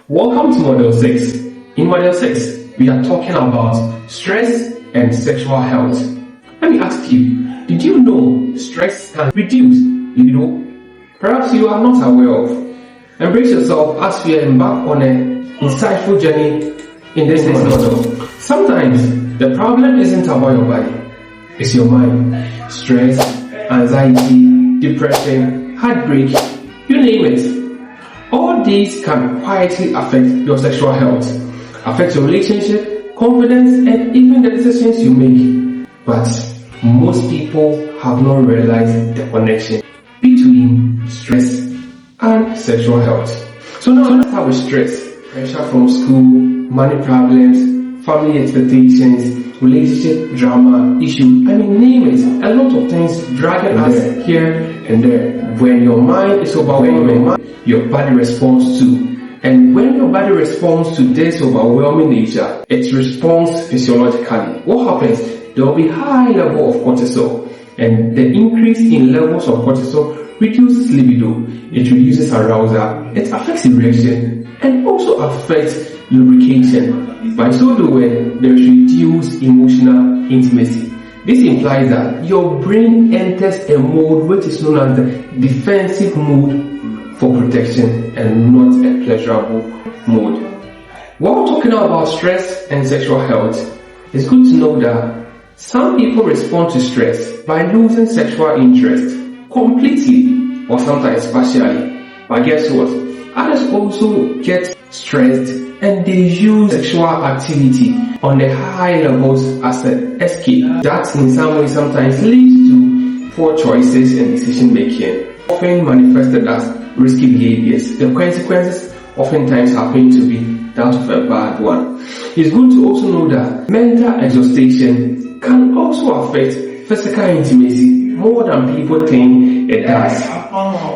Welcome to Model 6. In Model 6, we are talking about stress and sexual health. Let me ask you, did you know stress can reduce libido? Perhaps you are not aware of. Embrace yourself as we embark on an insightful journey in this model. Sometimes the problem isn't about your body, it's your mind. Stress, anxiety, depression, heartbreak, you name it. All these can quietly affect your sexual health, affect your relationship, confidence, and even the decisions you make. But most people have not realized the connection between stress and sexual health. So now let's start with stress. Pressure from school, money problems, family expectations, relationship drama, issues, name it. A lot of things dragging us here and there. When your mind is overwhelming, your body responds to. And when your body responds to this overwhelming nature, it responds physiologically. What happens? There will be high level of cortisol, and the increase in levels of cortisol reduces libido, it reduces arousal, it affects erection, and also affects lubrication. By so doing, there is reduced emotional intimacy. This implies that your brain enters a mode which is known as the defensive mode for protection and not a pleasurable mode. While talking about stress and sexual health, it's good to know that some people respond to stress by losing sexual interest completely or sometimes partially. But guess what? Others also get stressed and they use sexual activity on the high levels as an escape. That in some way sometimes leads to poor choices and decision making, often manifested as risky behaviors. The consequences oftentimes happen to be that of a bad one. It's good to also know that mental exhaustion can also affect physical intimacy more than people think it does.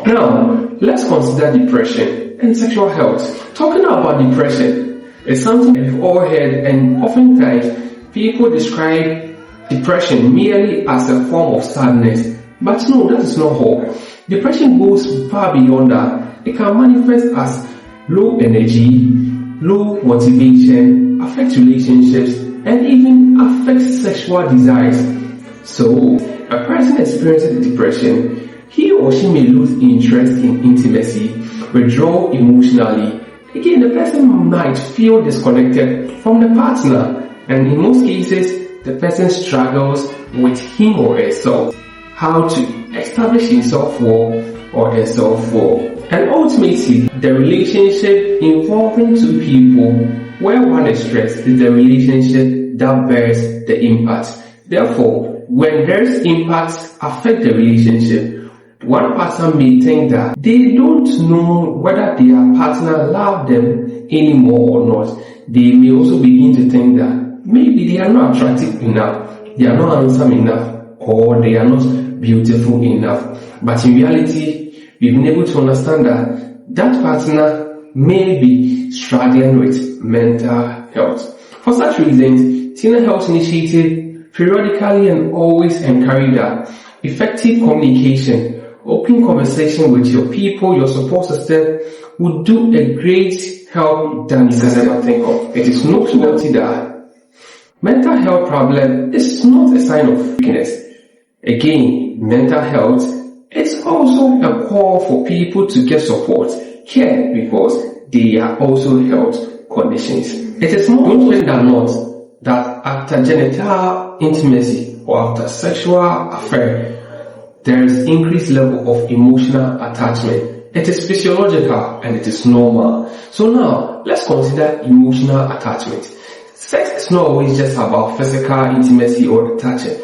Now, let's consider depression and sexual health. Talking about depression is something we've all heard, and oftentimes people describe depression merely as a form of sadness. But no, that is not all. Depression goes far beyond that. It can manifest as low energy, low motivation, affect relationships, and even affect sexual desires. So, a person experiencing depression, he or she may lose interest in intimacy, withdraw emotionally. Again, the person might feel disconnected from the partner, and in most cases, the person struggles with him or herself, how to establish himself or herself for. And ultimately, the relationship involving two people where one is stressed is the relationship that bears the impact. Therefore, when there's impact affect the relationship, one person may think that they don't know whether their partner loves them anymore or not. They may also begin to think that maybe they are not attractive enough, they are not handsome enough, or they are not beautiful enough. But in reality, we've been able to understand that partner may be struggling with mental health. For such reasons, TenaHealth Initiative periodically and always encourage that effective communication, open conversation with your people, your support system would do a great help than you can ever think of. It is noteworthy that mental health problem is not a sign of weakness. Again, mental health is also a call for people to get support, care, because they are also health conditions. It is more often than not that after genital intimacy or after sexual affair, there is increased level of emotional attachment. It is physiological and it is normal. So now, let's consider emotional attachment. Sex is not always just about physical intimacy or attachment.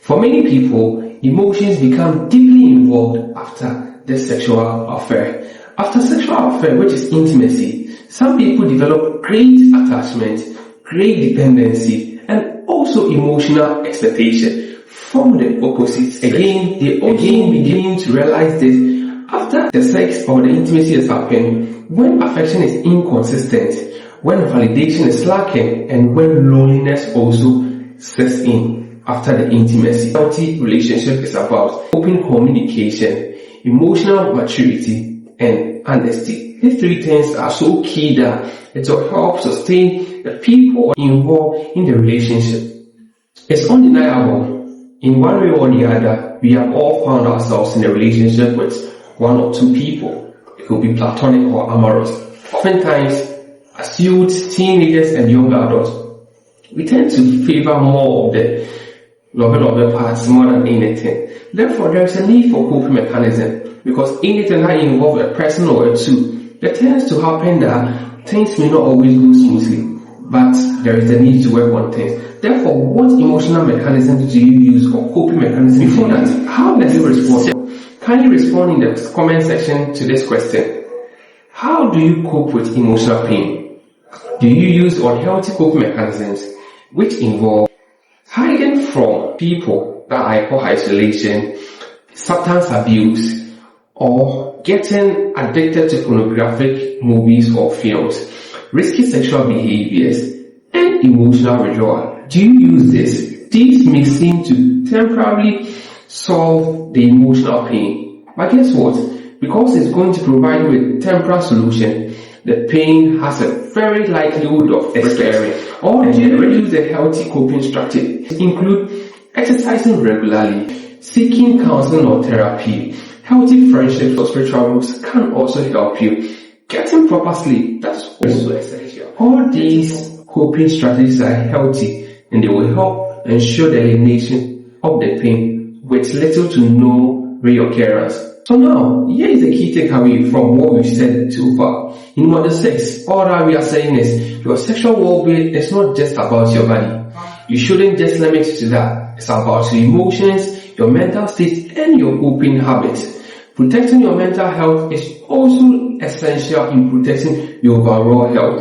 For many people, emotions become deeply involved after the sexual affair. After sexual affair, which is intimacy, some people develop great attachment, great dependency, and also emotional expectation from the opposites. Again, they begin to realize this after the sex or the intimacy has happened, when affection is inconsistent, when validation is lacking, and when loneliness also sets in after the intimacy. Healthy relationship is about open communication, emotional maturity, and honesty. These three things are so key that it will help sustain the people involved in the relationship. It's undeniable. In one way or the other, we have all found ourselves in a relationship with one or two people. It could be platonic or amorous. Oftentimes, as youths, teenagers, and young adults, we tend to favor more of the love parts more than anything. Therefore, there is a need for coping mechanism, because anything that involves a person or a two, it tends to happen that things may not always go smoothly, but there is a need to work on things. Therefore, what emotional mechanisms do you use or coping mechanisms? Before that, how do you respond? Can you respond in the comment section to this question? How do you cope with emotional pain? Do you use unhealthy coping mechanisms which involve hiding from people, that I call isolation, substance abuse, or getting addicted to pornographic movies or films, risky sexual behaviors, and emotional withdrawal? Do you use this? These may seem to temporarily solve the emotional pain, but guess what? Because it's going to provide you with temporary solution, the pain has a very likelihood of expiring. Or do you use a healthy coping strategy? Include exercising regularly, seeking counseling or therapy, healthy friendships or spiritual groups can also help you. Getting proper sleep, that's also essential. All these coping strategies are healthy and they will help ensure the elimination of the pain with little to no reoccurrence. So now, here is the key takeaway from what we've said so far. In model 6, all that we are saying is your sexual well-being is not just about your body. You shouldn't just limit it to that. It's about your emotions, your mental state, and your coping habits. Protecting your mental health is also essential in protecting your overall health.